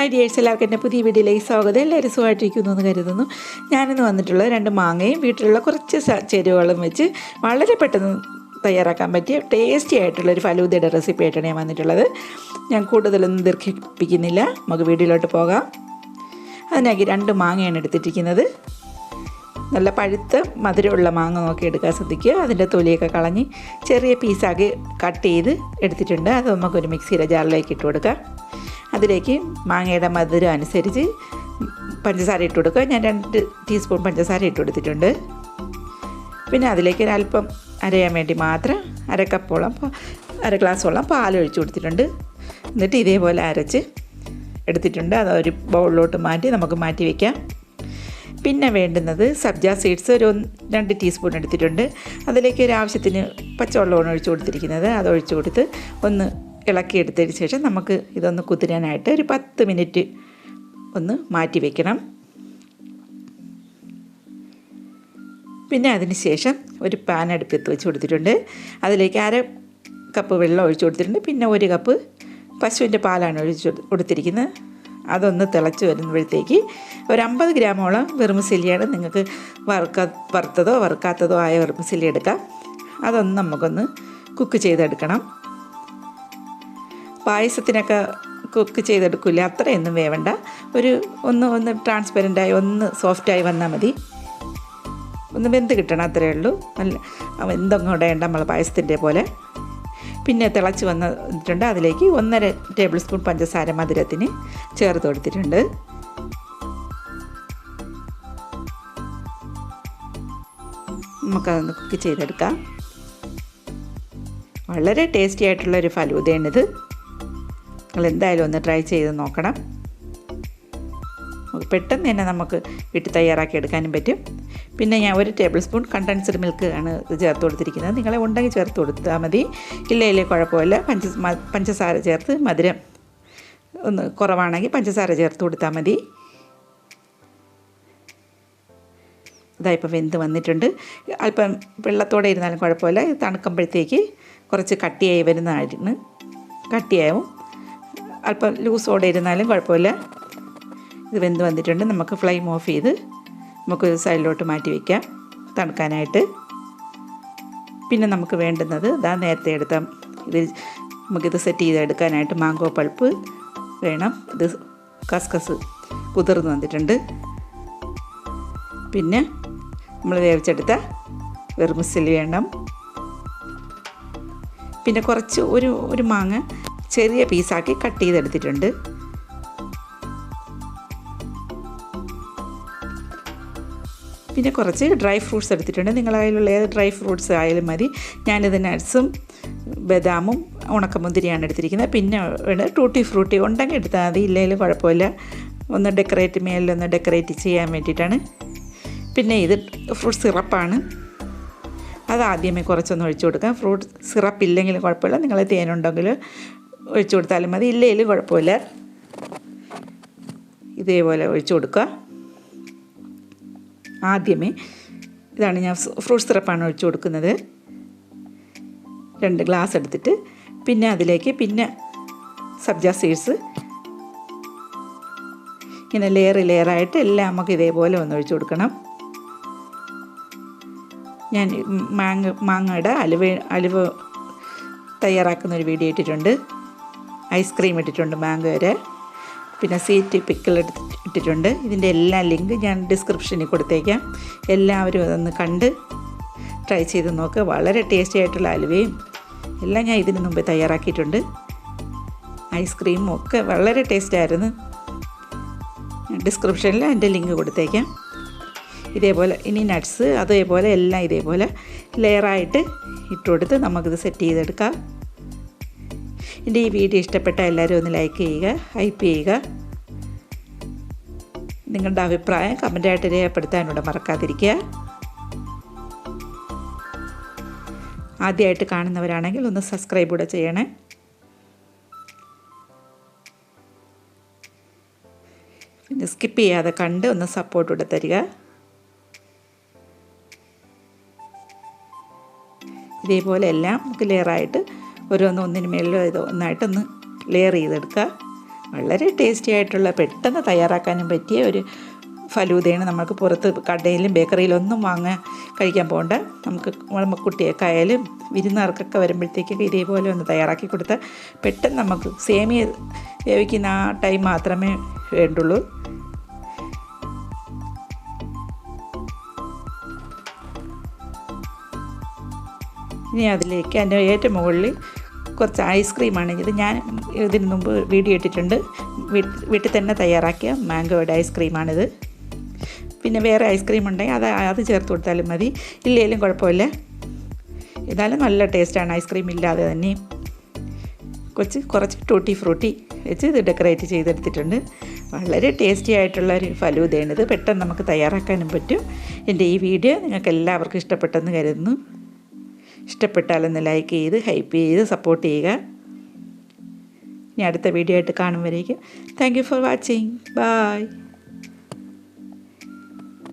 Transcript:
Hi dears, എല്ലാവർക്കും എൻ്റെ പുതിയ വീഡിയോയിലേക്ക് സ്വാഗതം. എല്ലാവരും സുഖമായിട്ടിരിക്കുന്നു എന്ന് കരുതുന്നു. ഞാനിന്ന് വന്നിട്ടുള്ളത് 2 മാങ്ങയും വീട്ടിലുള്ള കുറച്ച് ചേരുവകളും വെച്ച് വളരെ പെട്ടെന്ന് തയ്യാറാക്കാൻ പറ്റിയ ടേസ്റ്റി ആയിട്ടുള്ളൊരു ഫലൂദയുടെ റെസിപ്പി ആയിട്ടാണ് ഞാൻ വന്നിട്ടുള്ളത്. ഞാൻ കൂടുതലൊന്നും ദീർഘിപ്പിക്കുന്നില്ല, നമുക്ക് വീഡിയോയിലോട്ട് പോകാം. അതിനാക്കി 2 മാങ്ങയാണ് എടുത്തിട്ടിരിക്കുന്നത്. നല്ല പഴുത്ത മധുരമുള്ള മാങ്ങ നോക്കി എടുക്കാൻ ശ്രദ്ധിക്കുക. അതിൻ്റെ തൊലിയൊക്കെ കളഞ്ഞ് ചെറിയ പീസാക്കി കട്ട് ചെയ്ത് എടുത്തിട്ടുണ്ട്. അത് നമുക്കൊരു മിക്സിയുടെ ജാറിലേക്ക് ഇട്ട് കൊടുക്കാം. അതിലേക്ക് മാങ്ങയുടെ മധുരം അനുസരിച്ച് പഞ്ചസാര ഇട്ട് കൊടുക്കുക. ഞാൻ 2 ടീസ്പൂൺ പഞ്ചസാര ഇട്ട് കൊടുത്തിട്ടുണ്ട്. പിന്നെ അതിലേക്ക് ഒരല്പം അരയാൻ വേണ്ടി മാത്രം അര ഗ്ലാസ്സോളം പാലൊഴിച്ച് കൊടുത്തിട്ടുണ്ട്. എന്നിട്ട് ഇതേപോലെ അരച്ച് എടുത്തിട്ടുണ്ട്. അതൊരു ബൗളിലോട്ട് നമുക്ക് മാറ്റി വയ്ക്കാം. പിന്നെ വേണ്ടുന്നത് സബ്ജ സീഡ്സ് ഒരു 2 ടീസ്പൂൺ എടുത്തിട്ടുണ്ട്. അതിലേക്ക് ഒരു ആവശ്യത്തിന് പച്ചവെള്ളമാണ് ഒഴിച്ച് കൊടുത്തിരിക്കുന്നത്. അതൊഴിച്ച് കൊടുത്ത് ഒന്ന് ഇളക്കിയെടുത്തതിന് ശേഷം നമുക്ക് ഇതൊന്ന് കുതിരാനായിട്ട് ഒരു 10 മിനിറ്റ് ഒന്ന് മാറ്റി വയ്ക്കണം. പിന്നെ അതിന് ശേഷം ഒരു പാൻ അടുപ്പത്ത് വെച്ച് കൊടുത്തിട്ടുണ്ട്. അതിലേക്ക് 1/2 കപ്പ് വെള്ളം ഒഴിച്ച് കൊടുത്തിട്ടുണ്ട്. പിന്നെ 1 കപ്പ് പശുവിൻ്റെ പാലാണ് ഒഴിച്ച് കൊടുത്തിരിക്കുന്നത്. അതൊന്ന് തിളച്ച് വരുമ്പോഴത്തേക്ക് ഒരു 50 ഗ്രാമോളം വെർമിസെല്ലിയാണ്. നിങ്ങൾക്ക് വറുത്തതോ വറുക്കാത്തതോ ആയ വെർമിസെല്ലി എടുക്കാം. അതൊന്ന് നമുക്കൊന്ന് കുക്ക് ചെയ്തെടുക്കണം. പായസത്തിനൊക്കെ കുക്ക് ചെയ്തെടുക്കില്ല, അത്രയൊന്നും വേവണ്ട. ഒന്ന് ട്രാൻസ്പെറൻ്റായി ഒന്ന് സോഫ്റ്റായി വന്നാൽ മതി. ഒന്ന് വെന്ത് കിട്ടണം, അത്രയേ ഉള്ളൂ. നല്ല വെന്തൊന്നും ഇടേണ്ട നമ്മൾ പായസത്തിൻ്റെ പോലെ. പിന്നെ തിളച്ച് വന്നിട്ടുണ്ട്. അതിലേക്ക് 1.5 ടേബിൾ സ്പൂൺ പഞ്ചസാര മധുരത്തിന് ചേർത്ത് കൊടുത്തിട്ടുണ്ട്. നമുക്കതൊന്ന് കുക്ക് ചെയ്തെടുക്കാം. വളരെ ടേസ്റ്റി ആയിട്ടുള്ളൊരു ഫലൂദയാണിത്. നിങ്ങൾ എന്തായാലും ഒന്ന് ട്രൈ ചെയ്ത് നോക്കണം. പെട്ടെന്ന് തന്നെ നമുക്ക് വീട്ടിൽ തയ്യാറാക്കി എടുക്കാനും പറ്റും. പിന്നെ ഞാൻ 1 ടേബിൾ സ്പൂൺ കണ്ടൻസ്ഡ് മിൽക്ക് ആണ് ചേർത്ത് കൊടുത്തിരിക്കുന്നത്. നിങ്ങളെ ഉണ്ടെങ്കിൽ ചേർത്ത് കൊടുത്താൽ മതി, ഇല്ലേ കുഴപ്പമില്ല. പഞ്ചസാര ചേർത്ത് മധുരം ഒന്ന് കുറവാണെങ്കിൽ പഞ്ചസാര ചേർത്ത് കൊടുത്താൽ മതി. ഇതായിപ്പോൾ വെന്ത് വന്നിട്ടുണ്ട്. അല്പം വെള്ളത്തോടെ ഇരുന്നാലും കുഴപ്പമില്ല. തണുക്കുമ്പോഴത്തേക്ക് കുറച്ച് കട്ടിയായി വരുന്നതാണ്. കട്ടിയാവും. അല്പം ലൂസോടെ ഇരുന്നാലും കുഴപ്പമില്ല. ഇത് വെന്ത് വന്നിട്ടുണ്ട്. നമുക്ക് ഫ്ലെയിം ഓഫ് ചെയ്ത് നമുക്ക് സൈഡിലോട്ട് മാറ്റി വയ്ക്കാം തണുക്കാനായിട്ട്. പിന്നെ നമുക്ക് വേണ്ടുന്നത് നേരത്തെ എടുത്ത നമുക്കിത് സെറ്റ് ചെയ്തെടുക്കാനായിട്ട് മാംഗോ പൾപ്പ് വേണം. ഇത് കസ്കസ് കുതിർന്ന് വന്നിട്ടുണ്ട്. പിന്നെ നമ്മൾ വേവിച്ചെടുത്ത വെർമിസെല്ലി വേണം. പിന്നെ കുറച്ച് ഒരു മാങ്ങ ചെറിയ പീസാക്കി കട്ട് ചെയ്തെടുത്തിട്ടുണ്ട്. പിന്നെ കുറച്ച് ഡ്രൈ ഫ്രൂട്ട്സ് എടുത്തിട്ടുണ്ട്. നിങ്ങളതിലുള്ള ഏത് ഡ്രൈ ഫ്രൂട്ട്സ് ആയാലും മതി. ഞാനിത് നട്ട്സും ബദാമും ഉണക്കമുന്തിരിയാണ് എടുത്തിരിക്കുന്നത്. പിന്നെ ടൂട്ടി ഫ്രൂട്ടി ഉണ്ടെങ്കിൽ എടുത്താൽ മതി, ഇല്ലെങ്കിലും കുഴപ്പമില്ല. ഒന്ന് ഡെക്കറേറ്റ് ചെയ്യാൻ വേണ്ടിയിട്ടാണ്. പിന്നെ ഇത് ഫ്രൂട്ട് സിറപ്പാണ്. അത് ആദ്യമേ കുറച്ചൊന്ന് ഒഴിച്ചു കൊടുക്കാം. ഫ്രൂട്ട് സിറപ്പ് ഇല്ലെങ്കിലും കുഴപ്പമില്ല. നിങ്ങൾ തേനുണ്ടെങ്കിൽ ഒഴിച്ചു കൊടുത്താലും മതി, ഇല്ലെങ്കിലും കുഴപ്പമില്ല. ഇതേപോലെ ഒഴിച്ചു കൊടുക്കുക. ആദ്യമേ ഇതാണ് ഞാൻ ഫ്രൂട്ട് സിറപ്പാണ് ഒഴിച്ചു കൊടുക്കുന്നത്. 2 ഗ്ലാസ് എടുത്തിട്ട് പിന്നെ അതിലേക്ക് സബ്ജ സീഡ്സ് ഇങ്ങനെ ലെയറായിട്ട് എല്ലാം നമുക്ക് ഇതേപോലെ ഒന്ന് ഒഴിച്ചു കൊടുക്കണം. ഞാൻ മാങ്ങയുടെ അലുവ തയ്യാറാക്കുന്ന ഒരു വീഡിയോ ഇട്ടിട്ടുണ്ട്. ഐസ്ക്രീം ഇട്ടിട്ടുണ്ട് മാങ്ങയുടെ. പിന്നെ സ്വീറ്റ് പിക്കിൾ ഇട്ടിട്ടുണ്ട്. ഇതിൻ്റെ എല്ലാ ലിങ്ക് ഞാൻ ഡിസ്ക്രിപ്ഷനിൽ കൊടുത്തേക്കാം. എല്ലാവരും അതൊന്ന് കണ്ട് ട്രൈ ചെയ്ത് നോക്കുക. വളരെ ടേസ്റ്റി ആയിട്ടുള്ള അലുവയും എല്ലാം ഞാൻ ഇതിന് മുമ്പ് തയ്യാറാക്കിയിട്ടുണ്ട്. ഐസ്ക്രീമും ഒക്കെ വളരെ ടേസ്റ്റായിരുന്നു. ഡിസ്ക്രിപ്ഷനിൽ അതിൻ്റെ ലിങ്ക് കൊടുത്തേക്കാം. ഇതേപോലെ ഇനി നട്ട്സ് അതേപോലെ എല്ലാം ഇതേപോലെ ലെയറായിട്ട് ഇട്ട് കൊടുത്ത് നമുക്കിത് സെറ്റ് ചെയ്തെടുക്കാം. എൻ്റെ ഈ വീഡിയോ ഇഷ്ടപ്പെട്ട എല്ലാവരും ഒന്ന് ലൈക്ക് ചെയ്യുക, ഹൈപ്പ് ചെയ്യുക. നിങ്ങളുടെ അഭിപ്രായം കമൻറ്റായിട്ട് രേഖപ്പെടുത്താനൂടെ മറക്കാതിരിക്കുക. ആദ്യമായിട്ട് കാണുന്നവരാണെങ്കിൽ ഒന്ന് സബ്സ്ക്രൈബ് കൂടെ ചെയ്യണേ. പിന്നെ സ്കിപ്പ് ചെയ്യാതെ കണ്ട് ഒന്ന് സപ്പോർട്ട് കൂടെ തരിക. ഇതേപോലെ എല്ലാം നമുക്ക് ലെയറായിട്ട് ഒന്നിന് മേളിലോ ഒന്നായിട്ടൊന്ന് ലെയർ ചെയ്തെടുക്കുക. വളരെ ടേസ്റ്റി ആയിട്ടുള്ള പെട്ടെന്ന് തയ്യാറാക്കാനും പറ്റിയ ഒരു ഫലൂദയാണ്. നമുക്ക് പുറത്ത് കടയിലും ബേക്കറിയിലൊന്നും കഴിക്കാൻ പോകണ്ട. നമുക്ക് കുട്ടിയൊക്കെയായാലും വിരുന്നുകാർക്കൊക്കെ വരുമ്പോഴത്തേക്കൊക്കെ ഇതേപോലെ ഒന്ന് തയ്യാറാക്കി കൊടുത്താൽ പെട്ടെന്ന് നമുക്ക് സേമിയ വേവിക്കുന്ന ആ ടൈം മാത്രമേ വേണ്ടുള്ളൂ. ഇനി അതിലേക്ക് അതിൻ്റെ ഏറ്റവും മുകളിൽ കുറച്ച് ഐസ്ക്രീമാണ്. ഞാൻ ഇതിന് മുമ്പ് വീഡിയോ ഇട്ടിട്ടുണ്ട്. വീട്ടിൽ തന്നെ തയ്യാറാക്കിയ മാംഗോയുടെ ഐസ്ക്രീമാണിത്. പിന്നെ വേറെ ഐസ്ക്രീം ഉണ്ടെങ്കിൽ അത് ചേർത്ത് കൊടുത്താലും മതി, ഇല്ലെങ്കിലും കുഴപ്പമില്ല. എന്നാലും നല്ല ടേസ്റ്റാണ് ഐസ്ക്രീം ഇല്ലാതെ തന്നെ. കുറച്ച് ടൂട്ടി ഫ്രൂട്ടി വെച്ച് ഇത് ഡെക്കറേറ്റ് ചെയ്തെടുത്തിട്ടുണ്ട്. വളരെ ടേസ്റ്റി ആയിട്ടുള്ള ഒരു ഫലൂദയാണിത്. പെട്ടെന്ന് നമുക്ക് തയ്യാറാക്കാനും പറ്റും. എൻ്റെ ഈ വീഡിയോ നിങ്ങൾക്ക് എല്ലാവർക്കും ഇഷ്ടപ്പെട്ടെന്ന് കരുതുന്നു. ഇഷ്ടപ്പെട്ടാലൊന്ന് ലൈക്ക് ചെയ്ത് ഹൈപ്പ് ചെയ്ത് സപ്പോർട്ട് ചെയ്യുക. ഇനി അടുത്ത വീഡിയോ ആയിട്ട് കാണും വരേക്കും. Thank you for watching. By.